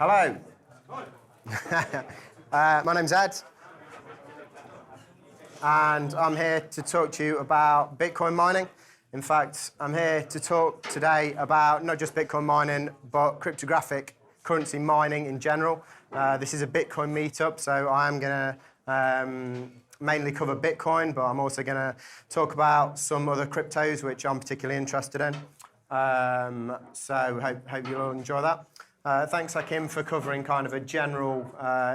Hello. My name's Ed, and I'm here to talk to you about Bitcoin mining. In fact, I'm here to talk today about not just Bitcoin mining, but cryptographic currency mining in general. This is a Bitcoin meetup, so I'm going to mainly cover Bitcoin, but I'm also going to talk about some other cryptos which I'm particularly interested in. So hope you'll all enjoy that. Thanks, Hakim, for covering kind of a general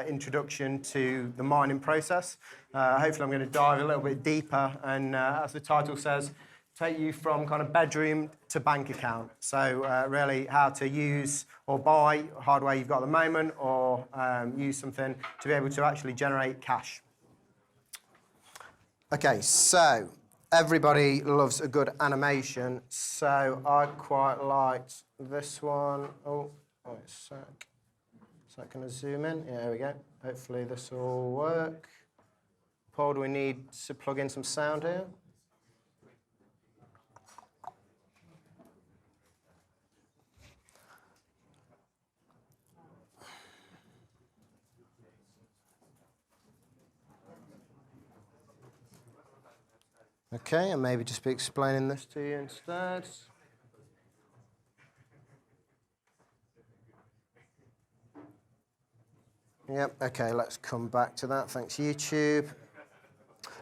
introduction to the mining process. Hopefully I'm going to dive a little bit deeper and, as the title says, take you from kind of bedroom to bank account. So really how to use or buy hardware you've got at the moment, or use something to be able to actually generate cash. Okay, so everybody loves a good animation, so I quite liked this one. Oh, wait a sec. Is that going to zoom in? Yeah, there we go. Hopefully this will work. Paul, do we need to plug in some sound here? Okay, and maybe just be explaining this to you instead. Yep, okay, let's come back to that. Thanks, YouTube.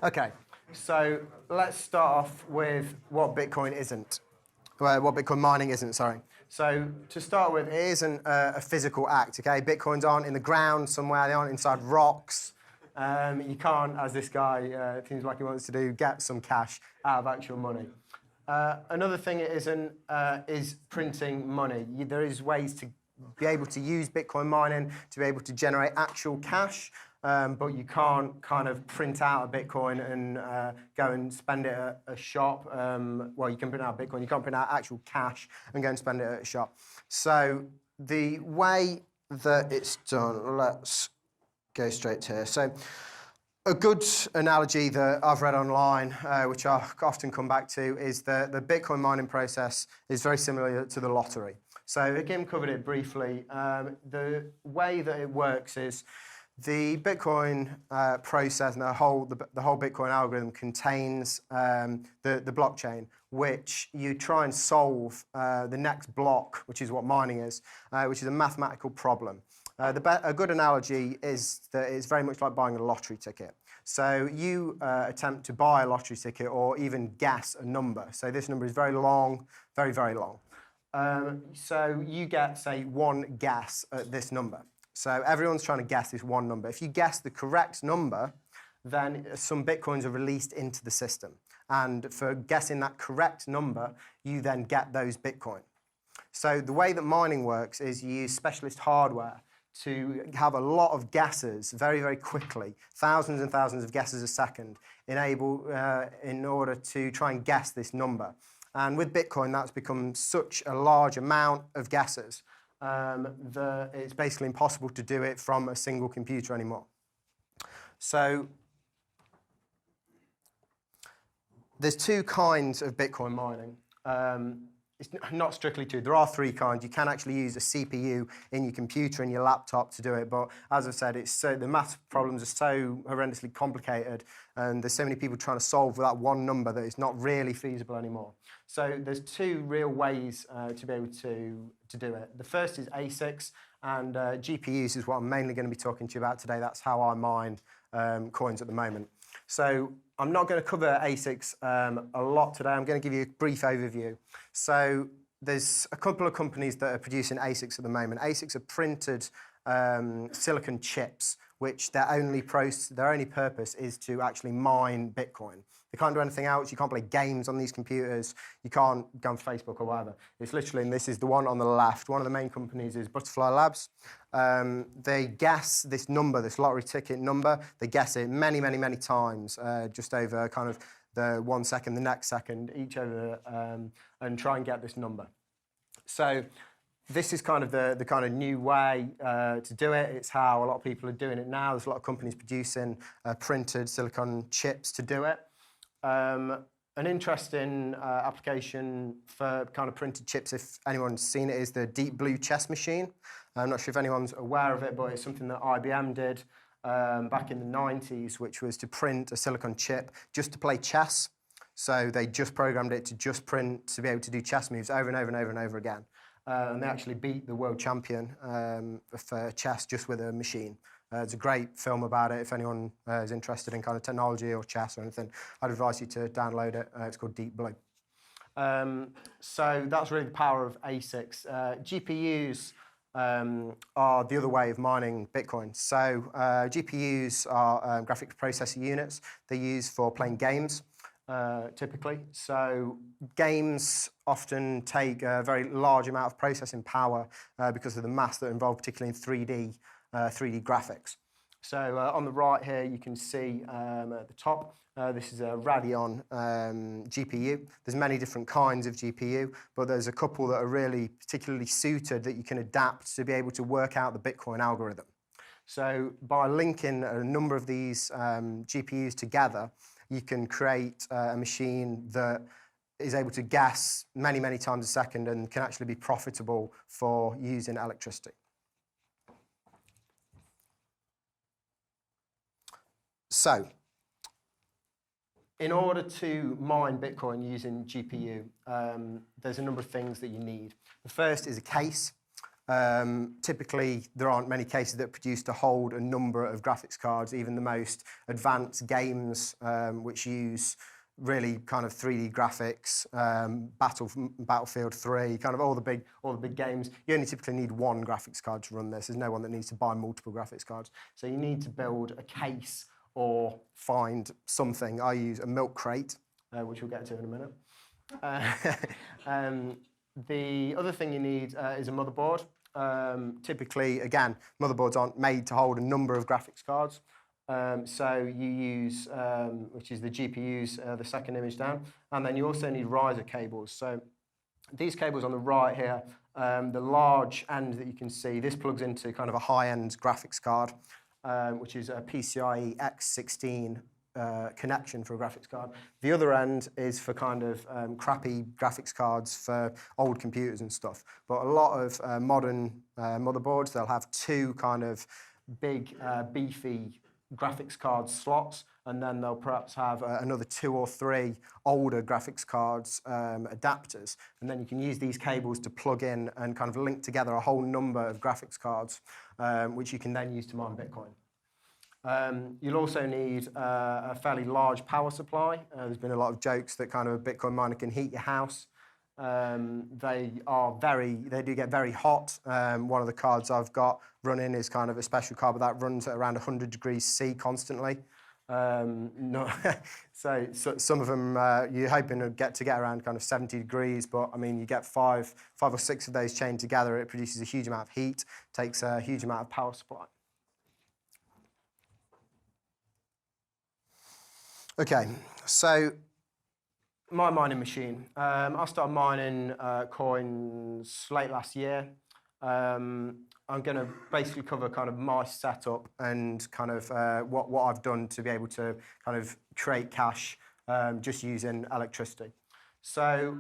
Okay, so let's start off with what Bitcoin isn't. Well, what Bitcoin mining isn't, sorry. So to start with, it isn't a physical act, okay? Bitcoins aren't in the ground somewhere, they aren't inside rocks. You can't, as this guy seems like he wants to do, get some cash out of actual money. Another thing it isn't is printing money. There is ways to be able to use Bitcoin mining to be able to generate actual cash, but you can't kind of print out a Bitcoin and go and spend it at a shop. Well, you can print out Bitcoin, you can't print out actual cash and go and spend it at a shop. So the way that it's done, let's go straight to here. So a good analogy that I've read online, which I often come back to, is that the Bitcoin mining process is very similar to the lottery. So again, covered it briefly. The way that it works is the Bitcoin process and the whole Bitcoin algorithm contains the blockchain, which you try and solve the next block, which is what mining is, which is a mathematical problem. A good analogy is that it's very much like buying a lottery ticket. So you attempt to buy a lottery ticket or even guess a number. So this number is very long, very, very long. So you get, say, one guess at this number. So everyone's trying to guess this one number. If you guess the correct number, then some Bitcoins are released into the system. And for guessing that correct number, you then get those Bitcoin. So the way that mining works is you use specialist hardware to have a lot of guesses very, very quickly, thousands and thousands of guesses a second, in order to try and guess this number. And with Bitcoin, that's become such a large amount of guesses that it's basically impossible to do it from a single computer anymore. So there's two kinds of Bitcoin mining. It's not strictly two. There are three kinds. You can actually use a CPU in your computer and your laptop to do it, but as I've said, the math problems are so horrendously complicated, and there's so many people trying to solve that one number that it's not really feasible anymore. So there's two real ways to be able to do it. The first is ASICs, and GPUs is what I'm mainly going to be talking to you about today. That's how I mine coins at the moment. So I'm not going to cover ASICs a lot today. I'm going to give you a brief overview. So there's a couple of companies that are producing ASICs at the moment. ASICs are printed silicon chips, which their only purpose is to actually mine Bitcoin. They can't do anything else. You can't play games on these computers. You can't go on Facebook or whatever. It's literally, and this is the one on the left, one of the main companies is Butterfly Labs. They guess this number, this lottery ticket number, they guess it many, many, many times, just over kind of the 1 second, the next second, each over, and try and get this number. So this is kind of the kind of new way to do it. It's how a lot of people are doing it now. There's a lot of companies producing printed silicon chips to do it. An interesting application for kind of printed chips, if anyone's seen it, is the Deep Blue chess machine. I'm not sure if anyone's aware of it, but it's something that IBM did back in the 90s, which was to print a silicon chip just to play chess. So they just programmed it to just print to be able to do chess moves over and over and over and over again. And they actually beat the world champion for chess just with a machine. It's a great film about it. If anyone is interested in kind of technology or chess or anything, I'd advise you to download it. It's called Deep Blue. So that's really the power of ASICs. GPUs are the other way of mining Bitcoin. So GPUs are graphics processor units. They're used for playing games, typically. So games often take a very large amount of processing power because of the mass that are involved, particularly in 3D graphics. So on the right here, you can see at the top, this is a Radeon GPU. There's many different kinds of GPU, but there's a couple that are really particularly suited that you can adapt to be able to work out the Bitcoin algorithm. So by linking a number of these GPUs together, you can create a machine that is able to guess many, many times a second and can actually be profitable for using electricity. So, in order to mine Bitcoin using GPU, there's a number of things that you need. The first is a case. Typically, there aren't many cases that are produced to hold a number of graphics cards, even the most advanced games, which use really kind of 3D graphics, Battlefield 3, kind of all the big games. You only typically need one graphics card to run this. There's no one that needs to buy multiple graphics cards. So you need to build a case or find something. I use a milk crate, which we'll get to in a minute. The other thing you need is a motherboard. Typically, again, motherboards aren't made to hold a number of graphics cards. So you use, which is the GPUs, the second image down, and then you also need riser cables. So these cables on the right here, the large end that you can see, this plugs into kind of a high-end graphics card, which is a PCIe X16 connection for a graphics card. The other end is for kind of crappy graphics cards for old computers and stuff. But a lot of modern motherboards, they'll have two kind of big, beefy graphics card slots, and then they'll perhaps have another 2 or 3 older graphics cards adapters. And then you can use these cables to plug in and kind of link together a whole number of graphics cards, which you can then use to mine Bitcoin. You'll also need a fairly large power supply. There's been a lot of jokes that kind of a Bitcoin miner can heat your house. They do get very hot. One of the cards I've got running is kind of a special card, but that runs at around 100 degrees C constantly. So some of them you're hoping to get around kind of 70 degrees, but I mean you get five or six of those chained together, it produces a huge amount of heat, takes a huge amount of power supply. Okay, so my mining machine. I started mining coins late last year. I'm going to basically cover kind of my setup and kind of what I've done to be able to kind of create cash just using electricity. So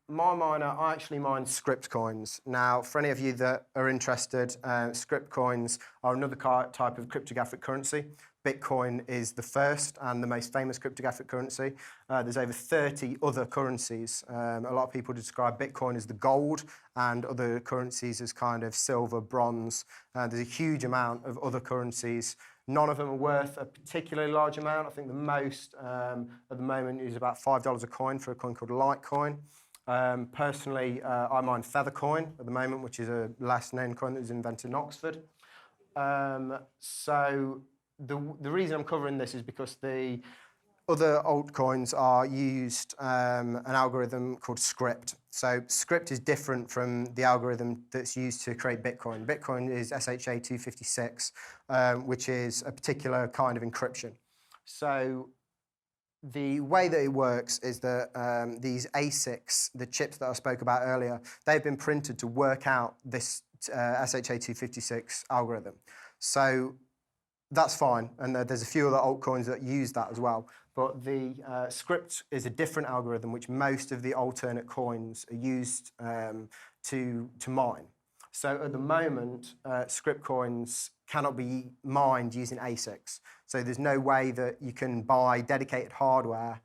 my miner, I actually mine script coins. Now, for any of you that are interested, script coins are another type of cryptographic currency. Bitcoin is the first and the most famous cryptographic currency. There's over 30 other currencies. A lot of people describe Bitcoin as the gold and other currencies as kind of silver, bronze. There's a huge amount of other currencies. None of them are worth a particularly large amount. I think the most at the moment is about $5 a coin for a coin called Litecoin. Personally, I mine Feathercoin at the moment, which is a less known coin that was invented in Oxford. So the reason I'm covering this is because the other altcoins are used an algorithm called script. So script is different from the algorithm that's used to create Bitcoin. Bitcoin is SHA-256, which is a particular kind of encryption. So the way that it works is that these ASICs, the chips that I spoke about earlier, they've been printed to work out this SHA-256 algorithm. So that's fine, and there's a few other altcoins that use that as well. but the script is a different algorithm which most of the alternate coins are used to mine. So at the moment, script coins cannot be mined using ASICs. So there's no way that you can buy dedicated hardware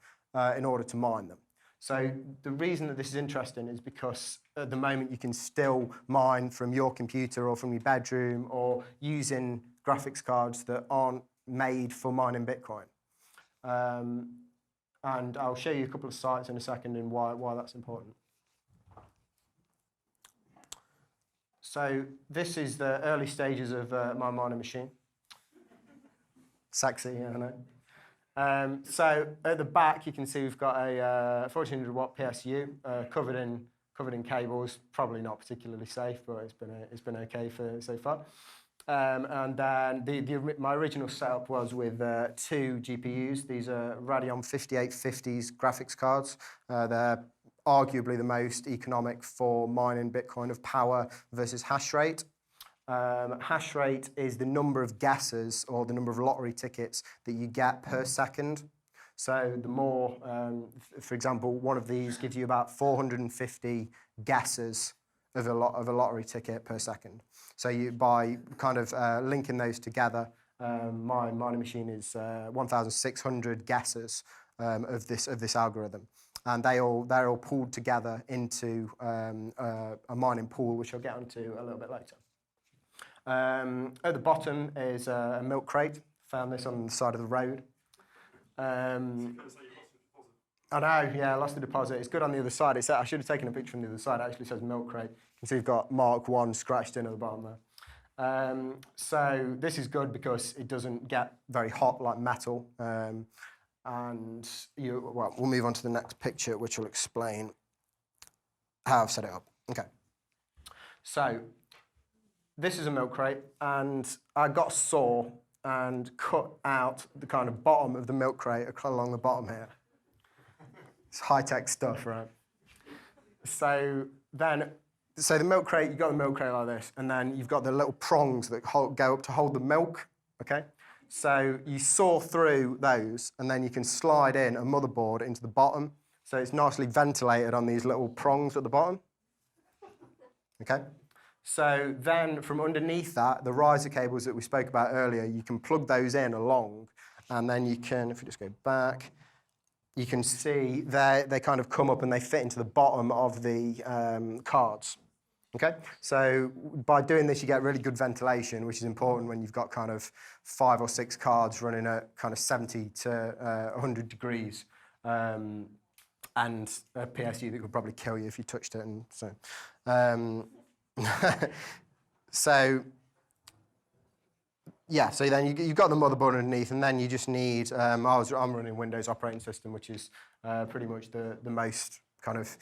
in order to mine them. So the reason that this is interesting is because at the moment you can still mine from your computer or from your bedroom or using graphics cards that aren't made for mining Bitcoin. And I'll show you a couple of sites in a second and why that's important. So this is the early stages of my mining machine. Sexy, I know. So at the back, you can see we've got a 1400 watt PSU covered in cables. Probably not particularly safe, but it's been okay for so far. And then my original setup was with 2 GPUs. These are Radeon 5850s graphics cards. They're arguably the most economic for mining Bitcoin of power versus hash rate. Hash rate is the number of guesses or the number of lottery tickets that you get per second. So the more, for example, one of these gives you about 450 guesses of a lottery ticket per second. So by kind of linking those together, my mining machine is 1,600 guesses of this algorithm. And they're all pooled together into a mining pool, which I'll get onto a little bit later. At the bottom is a milk crate. Found this on the side of the road. I know, yeah, I lost the deposit. It's good on the other side. I should have taken a picture from the other side. It actually says milk crate. You can see we've got Mark 1 scratched in at the bottom there. So this is good because it doesn't get very hot like metal. And we'll move on to the next picture, which will explain how I've set it up. Okay. So this is a milk crate, and I got a saw and cut out the kind of bottom of the milk crate along the bottom here. It's high-tech stuff, right? So the milk crate, you've got the milk crate like this, and then you've got the little prongs that go up to hold the milk, okay? So you saw through those, and then you can slide in a motherboard into the bottom. So it's nicely ventilated on these little prongs at the bottom. Okay? So then from underneath that, the riser cables that we spoke about earlier, you can plug those in along, and then you can, if we just go back, you can see they kind of come up and they fit into the bottom of the cards. Okay, so by doing this, you get really good ventilation, which is important when you've got kind of 5 or 6 cards running at kind of 70 to 100 degrees, and a PSU that could probably kill you if you touched it. And so, so then you've got the motherboard underneath, and then you just need. I'm running Windows operating system, which is pretty much the most kind of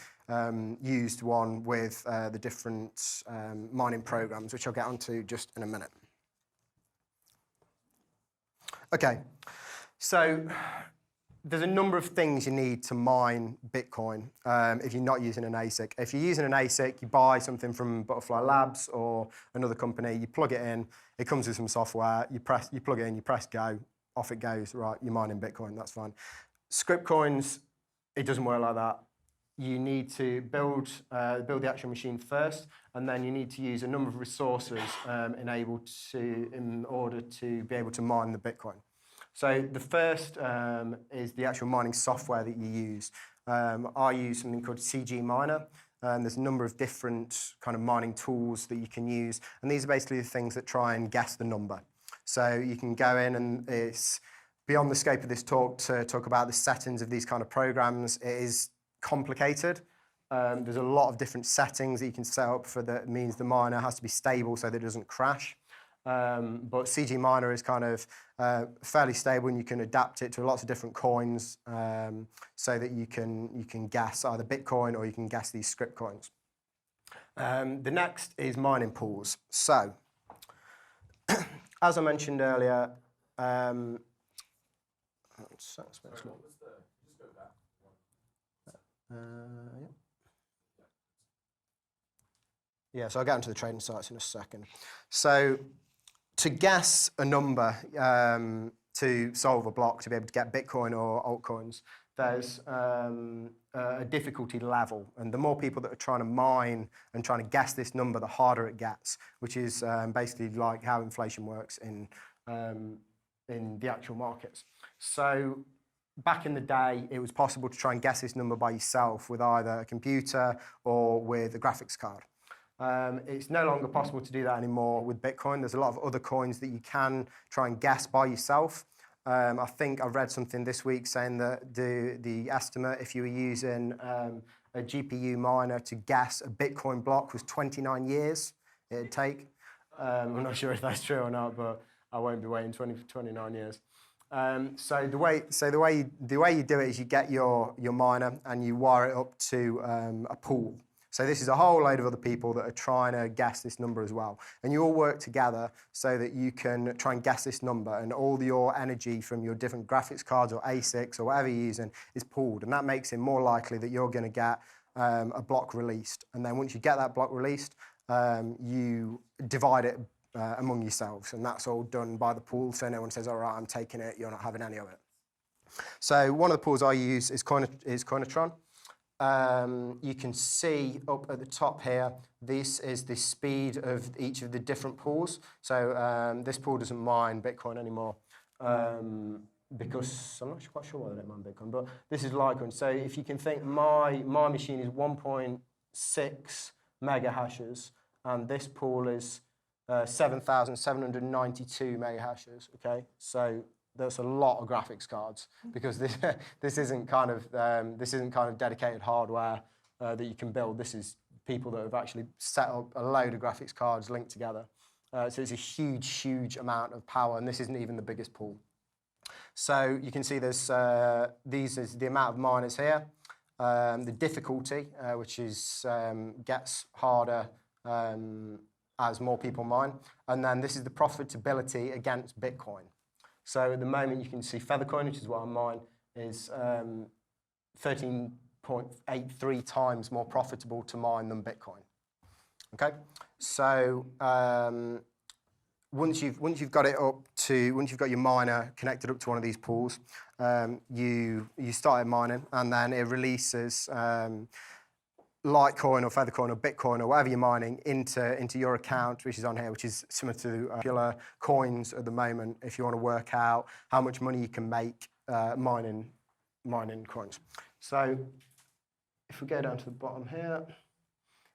used one with the different mining programs, which I'll get onto just in a minute. Okay, so there's a number of things you need to mine Bitcoin if you're not using an ASIC. If you're using an ASIC, you buy something from Butterfly Labs or another company, you plug it in, it comes with some software, you plug it in, you press go, off it goes, right, you're mining Bitcoin, that's fine. Script coins, it doesn't work like that. You need to build the actual machine first, and then you need to use a number of resources in order to be able to mine the Bitcoin. So the first is the actual mining software that you use. I use something called CG Miner. There's a number of different kind of mining tools that you can use, and these are basically the things that try and guess the number. So you can go in, and it's beyond the scope of this talk to talk about the settings of these kind of programs. It is complicated. There's a lot of different settings that you can set up for that. It means the miner has to be stable so that it doesn't crash. But CG Miner is kind of fairly stable, and you can adapt it to lots of different coins so that you can guess either Bitcoin or you can guess these script coins. The next is mining pools. So, as I mentioned earlier, so I'll get into the trading sites in a second. So to guess a number, to solve a block to be able to get Bitcoin or altcoins, there's a difficulty level. And the more people that are trying to mine and trying to guess this number, the harder it gets, which is basically like how inflation works in the actual markets. So back in the day, it was possible to try and guess this number by yourself with either a computer or with a graphics card. It's no longer possible to do that anymore with Bitcoin. There's a lot of other coins that you can try and guess by yourself. I think I read something this week saying that the estimate, if you were using a GPU miner to guess a Bitcoin block, was 29 years it'd take. I'm not sure if that's true or not, but I won't be waiting 29 years. So the way you do it is you get your miner and you wire it up to a pool. So this is a whole load of other people that are trying to guess this number as well. And you all work together so that you can try and guess this number, and all your energy from your different graphics cards or ASICs or whatever you're using is pooled. And that makes it more likely that you're going to get a block released. And then once you get that block released, you divide it among yourselves. And that's all done by the pool. So no one says, all right, I'm taking it, you're not having any of it. So one of the pools I use is Coinotron. You can see up at the top here, this is the speed of each of the different pools. So this pool doesn't mine Bitcoin anymore because I'm not quite sure why they don't mine Bitcoin, but this is Litecoin. So if you can think my machine is 1.6 mega hashes, and this pool is 7,792 mega hashes, okay? So there's a lot of graphics cards because this isn't kind of dedicated hardware that you can build. This is people that have actually set up a load of graphics cards linked together. So it's a huge amount of power, and this isn't even the biggest pool. So you can see there's these is the amount of miners here, the difficulty, which is gets harder as more people mine, and then this is the profitability against Bitcoin. So at the moment, you can see Feathercoin, which is what I mine, is 13.83 times more profitable to mine than Bitcoin. Okay, so once you've got your miner connected up to one of these pools, you start mining, and then it releases Litecoin or Feathercoin or Bitcoin or whatever you're mining into your account, which is on here, which is similar to popular coins at the moment, if you want to work out how much money you can make mining coins. So if we go down to the bottom here,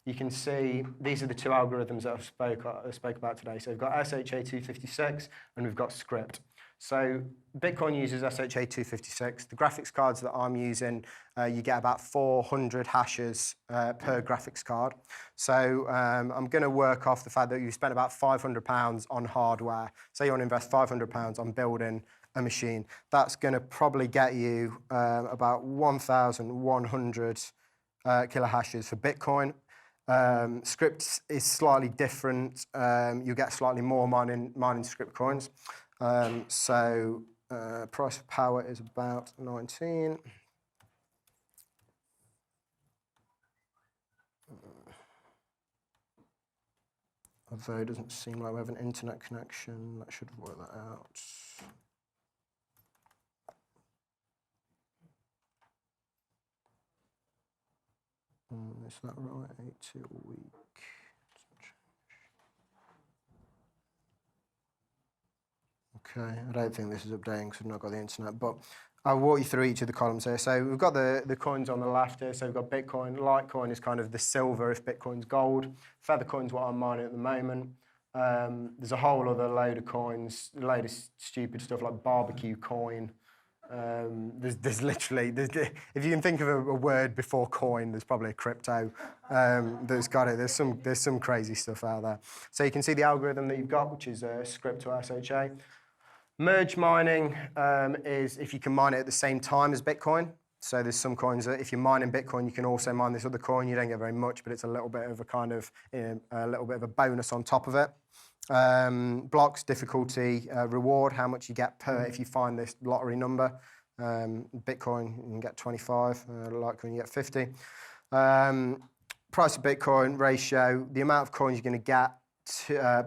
you can see these are the two algorithms that I spoke about today. So we've got SHA-256 and we've got script. So Bitcoin uses SHA-256. The graphics cards that I'm using, you get about 400 hashes per graphics card. So I'm going to work off the fact that you spent about £500 on hardware. Say you want to invest £500 on building a machine. That's going to probably get you about 1,100 kilohashes for Bitcoin. Script is slightly different. You get slightly more mining script coins. So price of power is about 19. Although it doesn't seem like we have an internet connection, that should work that out. Is that right? 82 a week. Okay, I don't think this is updating because I've not got the internet, but I'll walk you through each of the columns here. So we've got the coins on the left here. So we've got Bitcoin. Litecoin is kind of the silver if Bitcoin's gold. Feathercoin's what I'm mining at the moment. There's a whole other load of coins, a load of stupid stuff like barbecue coin. There's literally, if you can think of a word before coin, there's probably a crypto that's got it. There's some crazy stuff out there. So you can see the algorithm that you've got, which is script to SHA. Merge mining is if you can mine it at the same time as Bitcoin. So there's some coins that if you're mining Bitcoin, you can also mine this other coin. You don't get very much, but it's a little bit of a kind of a little bit of a bonus on top of it. Blocks, difficulty, reward, how much you get per if you find this lottery number. Bitcoin, you can get 25, Litecoin, you get 50. Price of Bitcoin ratio, the amount of coins you're going to get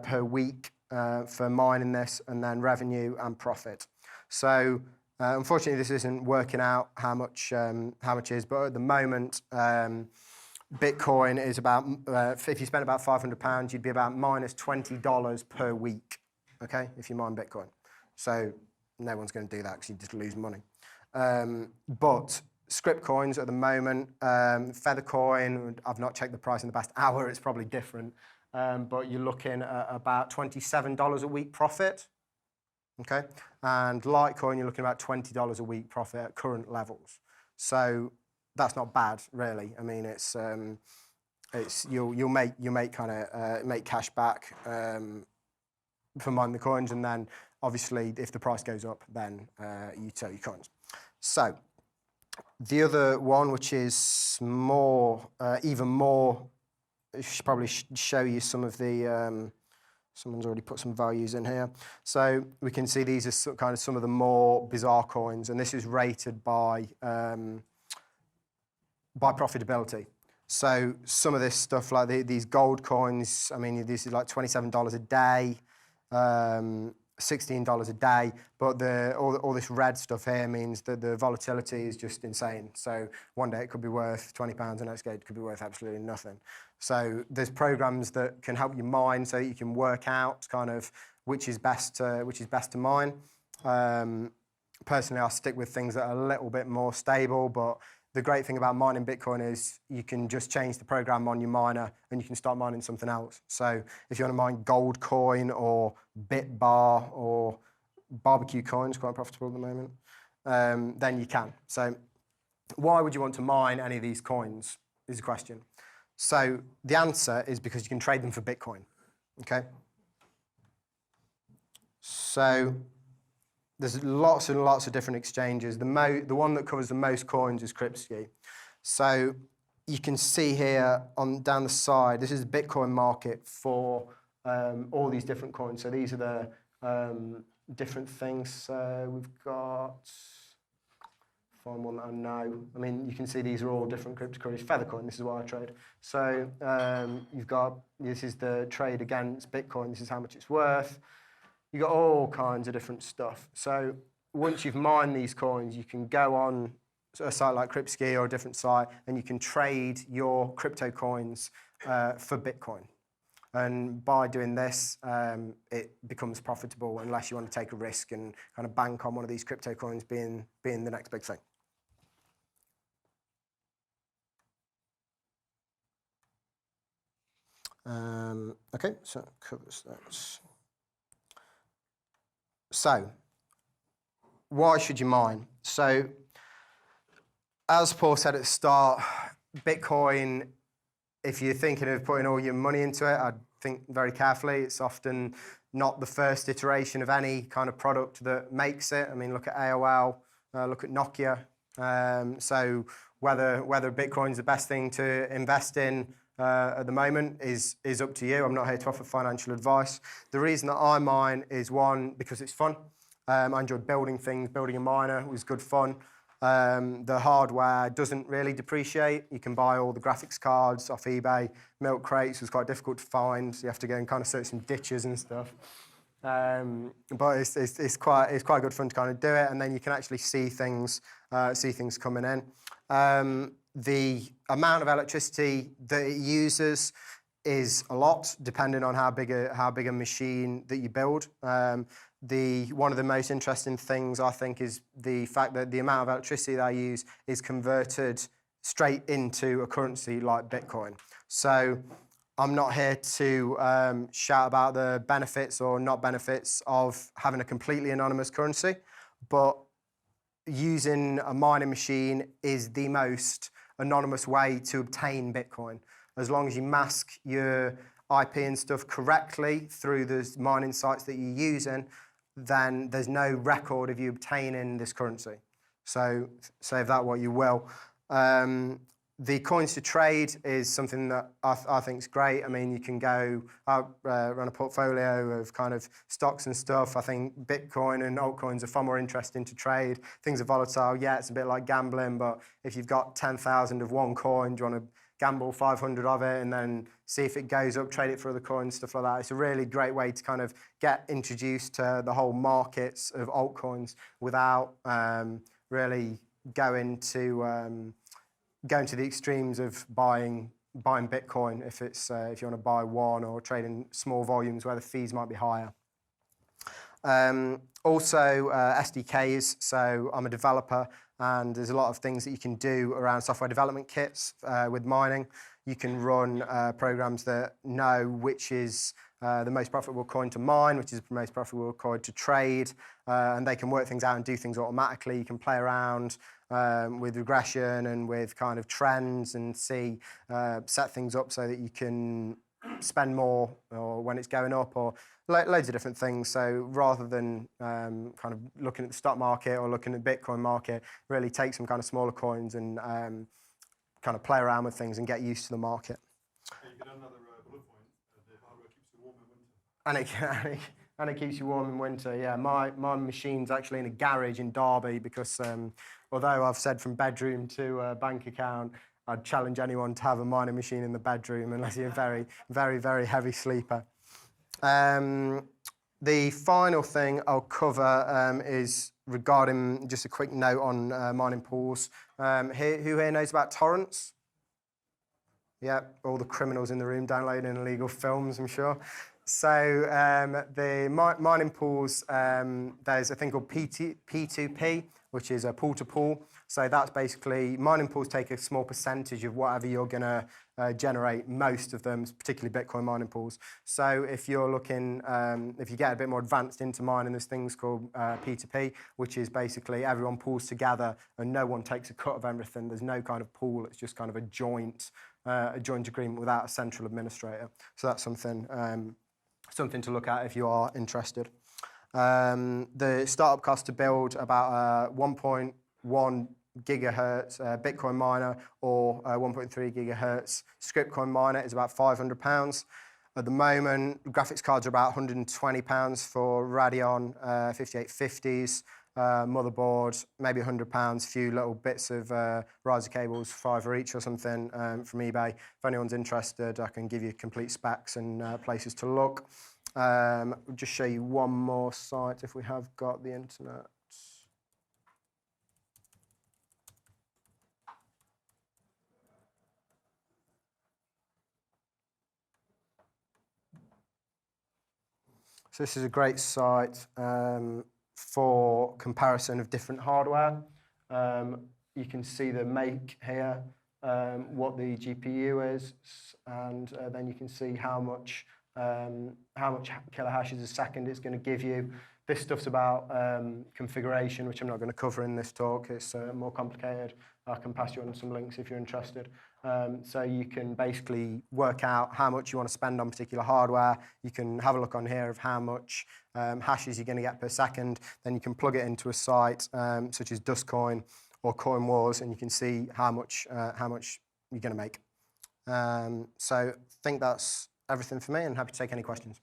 per week for mining this, and then revenue and profit. So unfortunately, this isn't working out how much it is, but at the moment, Bitcoin is about, if you spend about £500, you'd be about minus $20 per week, okay, if you mine Bitcoin. So no one's going to do that because you just lose money. But script coins at the moment, Feathercoin, I've not checked the price in the past hour, it's probably different, but you're looking at about $27 a week profit, okay? And Litecoin, you're looking at about $20 a week profit at current levels. So that's not bad, really. I mean, you'll make kind of make cash back for mining the coins, and then obviously if the price goes up, then you sell your coins. So the other one, which is more, even more, I should probably show you some of the. Someone's already put some values in here. So we can see these are kind of some of the more bizarre coins, and this is rated by profitability. So some of this stuff, like these gold coins, I mean, this is like $27 a day, $16 a day, but all this red stuff here means that the volatility is just insane. So one day it could be worth £20, the next day it could be worth absolutely nothing. So there's programs that can help you mine so that you can work out kind of which is best to mine. Personally, I'll stick with things that are a little bit more stable, but the great thing about mining Bitcoin is you can just change the program on your miner and you can start mining something else. So if you want to mine gold coin or BitBar or barbecue coins, quite profitable at the moment, then you can. So why would you want to mine any of these coins is the question. So the answer is because you can trade them for Bitcoin, okay? So there's lots and lots of different exchanges. The one that covers the most coins is Cryptski. So you can see here down the side, this is the Bitcoin market for all these different coins. So these are the different things. So we've got, find one that I know. I mean, you can see these are all different cryptocurrencies. Feathercoin, this is what I trade. So you've got, this is the trade against Bitcoin. This is how much it's worth. You've got all kinds of different stuff. So once you've mined these coins, you can go on a site like Cryptski or a different site, and you can trade your crypto coins for Bitcoin. And by doing this, it becomes profitable unless you want to take a risk and kind of bank on one of these crypto coins being the next big thing. Okay, so that covers that. So, why should you mine? So, as Paul said at the start, Bitcoin, if you're thinking of putting all your money into it, I'd think very carefully. It's often not the first iteration of any kind of product that makes it. I mean, look at AOL, look at Nokia. So whether Bitcoin's the best thing to invest in at the moment is up to you. I'm not here to offer financial advice. The reason that I mine is, one, because it's fun. I enjoyed building things. Building a miner was good fun. The hardware doesn't really depreciate. You can buy all the graphics cards off eBay. Milk crates was quite difficult to find. So you have to go and kind of search some ditches and stuff. But it's quite good fun to kind of do it, and then you can actually see things coming in. The amount of electricity that it uses is a lot, depending on how big a machine that you build. One of the most interesting things, I think, is the fact that the amount of electricity that I use is converted straight into a currency like Bitcoin. So I'm not here to shout about the benefits or not benefits of having a completely anonymous currency, but using a mining machine is the most anonymous way to obtain Bitcoin. As long as you mask your IP and stuff correctly through the mining sites that you're using, then there's no record of you obtaining this currency. So save that what you will. The coins to trade is something that I think is great. I mean, you can go run a portfolio of kind of stocks and stuff. I think Bitcoin and altcoins are far more interesting to trade. Things are volatile. Yeah, it's a bit like gambling, but if you've got 10,000 of one coin, do you want to gamble 500 of it and then see if it goes up, trade it for other coins, stuff like that. It's a really great way to kind of get introduced to the whole markets of altcoins without really going to the extremes of buying Bitcoin if you want to buy one, or trade in small volumes where the fees might be higher. Also SDKs, so I'm a developer and there's a lot of things that you can do around software development kits with mining. You can run programs that know which is the most profitable coin to mine, which is the most profitable coin to trade, and they can work things out and do things automatically. You can play around with regression and with kind of trends and set things up so that you can spend more or when it's going up, or loads of different things. So rather than kind of looking at the stock market or looking at the Bitcoin market, really take some kind of smaller coins and kind of play around with things and get used to the market. You can add another bullet point. The hardware keeps you warm in winter. And it keeps you warm in winter. Yeah, my machine's actually in a garage in Derby because although I've said from bedroom to bank account, I'd challenge anyone to have a mining machine in the bedroom unless you're a very, very, very heavy sleeper. The final thing I'll cover is regarding just a quick note on mining pools. Who here knows about torrents? Yeah, all the criminals in the room downloading illegal films, I'm sure. So the mining pools, there's a thing called P2P, which is a pool-to-pool. So that's basically, mining pools take a small percentage of whatever you're going to generate, most of them, particularly Bitcoin mining pools. So if you're looking, if you get a bit more advanced into mining, there's things called P2P, which is basically everyone pools together and no one takes a cut of everything. There's no kind of pool, it's just kind of a joint agreement without a central administrator. So that's something to look at if you are interested. The startup cost to build about 1.1 gigahertz Bitcoin miner or 1.3 gigahertz script coin miner is about £500. At the moment, graphics cards are about £120 for Radeon 5850s. Motherboard, maybe £100, few little bits of riser cables, £5 each or something from eBay. If anyone's interested, I can give you complete specs and places to look. I'll just show you one more site if we have got the internet. So this is a great site for comparison of different hardware. You can see the make here, what the GPU is, and then you can see how much kilohashes a second it's going to give you. This stuff's about configuration, which I'm not going to cover in this talk. It's more complicated. I can pass you on some links if you're interested. So you can basically work out how much you want to spend on particular hardware. You can have a look on here of how much hashes you're going to get per second. Then you can plug it into a site such as Dustcoin or Coin Wars, and you can see how much you're going to make. So I think that's everything for me, and happy to take any questions.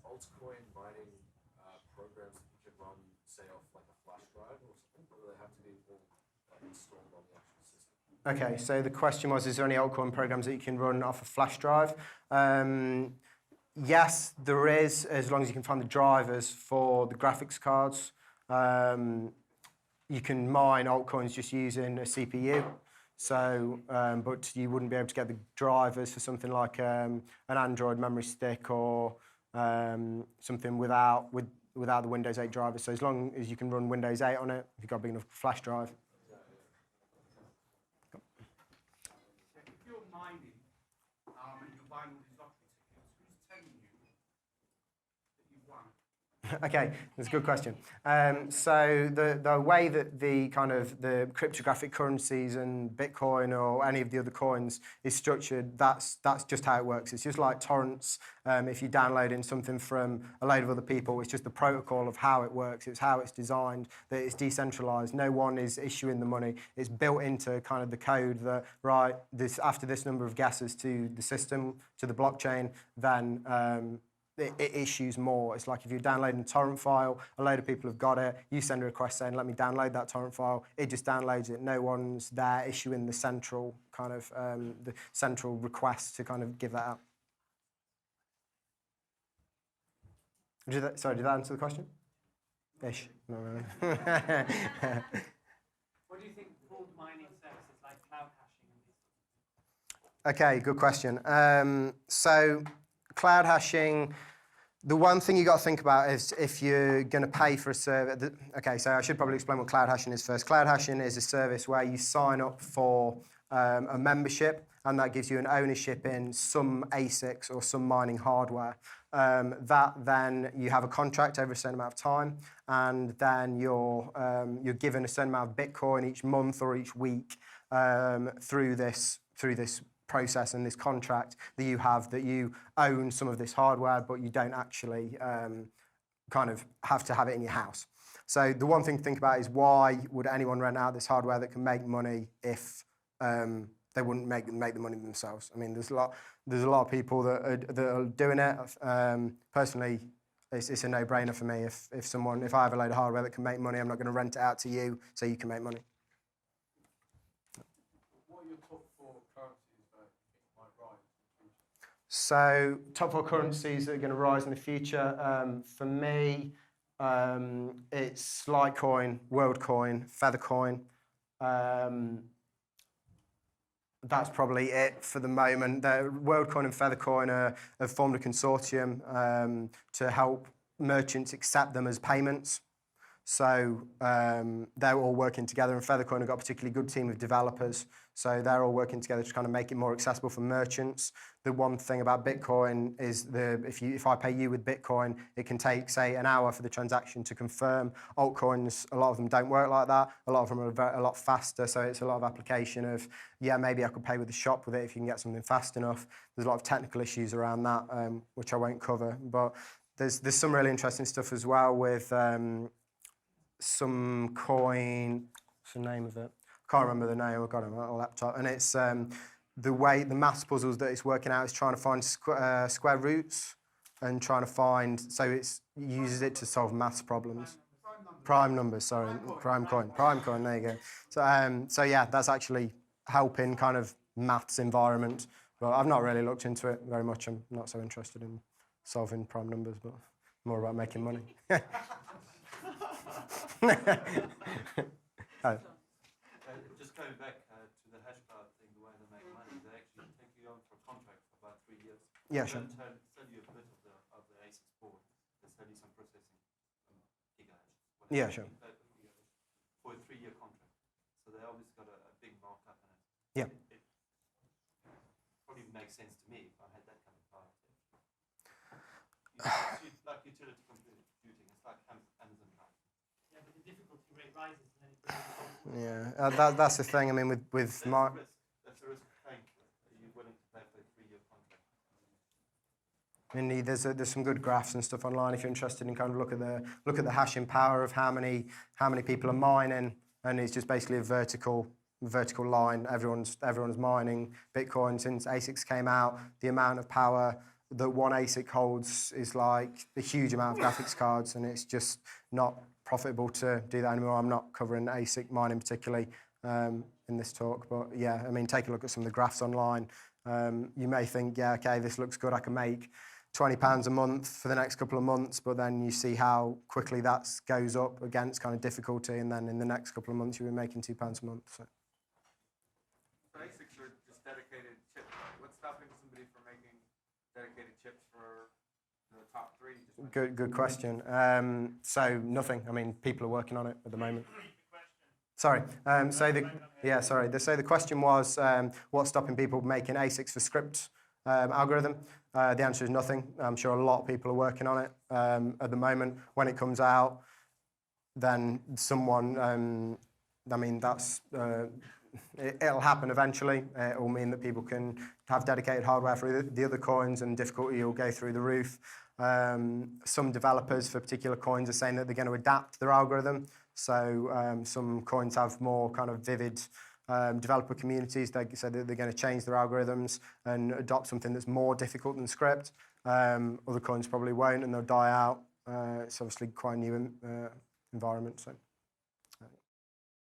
Altcoin mining programs that you can run, say, off like a flash drive or something, or do they have to be all installed on the actual system? Okay, so the question was, is there any altcoin programs that you can run off a flash drive? Yes, there is, as long as you can find the drivers for the graphics cards. You can mine altcoins just using a CPU. So, but you wouldn't be able to get the drivers for something like an Android memory stick or something without the Windows 8 drivers. So as long as you can run Windows 8 on it, if you've got a big enough flash drive. If you're mining and you're buying all these lottery tickets, who's telling you that you've won? Okay, that's a good question. So the way that the cryptographic currencies and Bitcoin or any of the other coins is structured, that's just how it works. It's just like torrents. If you're downloading something from a load of other people, it's just the protocol of how it works. It's how it's designed, that it's decentralized. No one is issuing the money. It's built into kind of the code that, after this number of guesses to the system, to the blockchain, then it issues more. It's like if you're downloading a torrent file, a load of people have got it, you send a request saying, let me download that torrent file, it just downloads it. No one's there issuing the central kind of, the central request to kind of give that out. Sorry, did that answer the question? Ish. Not really. What do you think pooled mining services like cloud hashing and these? Okay, good question. So cloud hashing, the one thing you got to think about is if you're going to pay for a service. Okay, so I should probably explain what cloud hashing is first. Cloud hashing is a service where you sign up for a membership, and that gives you an ownership in some ASICs or some mining hardware. That then you have a contract over a certain amount of time, and then you're given a certain amount of Bitcoin each month or each week through this process and this contract that you have, that you own some of this hardware, but you don't actually kind of have to have it in your house. So the one thing to think about is, why would anyone rent out this hardware that can make money if they wouldn't make the money themselves? I mean, there's a lot of people that are doing it. Personally, it's a no-brainer for me. If I have a load of hardware that can make money, I'm not going to rent it out to you so you can make money. What are your top 4 currencies that you think might rise in the future? So top 4 currencies that are going to rise in the future, for me, it's Litecoin, WorldCoin, Feathercoin. That's probably it for the moment. The WorldCoin and Feathercoin have formed a consortium to help merchants accept them as payments. So they're all working together, and Feathercoin have got a particularly good team of developers. So they're all working together to kind of make it more accessible for merchants. The one thing about Bitcoin is if I pay you with Bitcoin, it can take, say, an hour for the transaction to confirm. Altcoins, a lot of them don't work like that. A lot of them are a lot faster. So it's a lot of application of, yeah, maybe I could pay with the shop with it if you can get something fast enough. There's a lot of technical issues around that, which I won't cover. But there's some really interesting stuff as well with some coin. What's the name of it? I can't remember the name. I've got it on my laptop, and it's the maths puzzles that it's working out is trying to find square roots and trying to find. So it uses it to solve maths problems. Prime numbers. Sorry, prime coin. There you go. So yeah, that's actually helping kind of maths environment. But I've not really looked into it very much. I'm not so interested in solving prime numbers, but more about making money. Just going back to the hash cloud thing, the way they make money, they actually take you on for a contract for about 3 years. Yeah, sure. They don't sell you a bit of the ASICs board. They sell you some processing, gigahash. Yeah, sure. For a 3-year contract. So they obviously got a big markup in it. Yeah. It probably makes sense to me if I had that kind of power. It's like utility computing. It's like Amazon Prime. Yeah, but the difficulty rate rises and then it brings Yeah, that's the thing. I mean, with my. That's a risk of paying for it. Are you willing to pay for a 3-year contract? I mean, there's some good graphs and stuff online if you're interested in kind of look at the hashing power of how many people are mining, and it's just basically a vertical line. Everyone's mining Bitcoin since ASICs came out. The amount of power that one ASIC holds is like a huge amount of graphics cards, and it's just not profitable to do that anymore. I'm not covering ASIC mining particularly in this talk, but yeah, I mean, take a look at some of the graphs online. You may think, yeah, okay, this looks good. I can make £20 a month for the next couple of months, but then you see how quickly that goes up against kind of difficulty, and then in the next couple of months you'll be making £2 a month. So. ASICs are just dedicated chips. What's stopping somebody from making dedicated chips for the top 3? Good question. So nothing. I mean, people are working on it at the moment. Sorry. The question was, what's stopping people making ASICs for script algorithm? The answer is nothing. I'm sure a lot of people are working on it at the moment. When it comes out, then someone. I mean, that's. It'll happen eventually. It will mean that people can have dedicated hardware for the other coins, and difficulty will go through the roof. Some developers for particular coins are saying that they're going to adapt their algorithm. So some coins have more kind of vivid Developer communities, they said that they're going to change their algorithms and adopt something that's more difficult than script. Other coins probably won't, and they'll die out. It's obviously quite a new environment. So.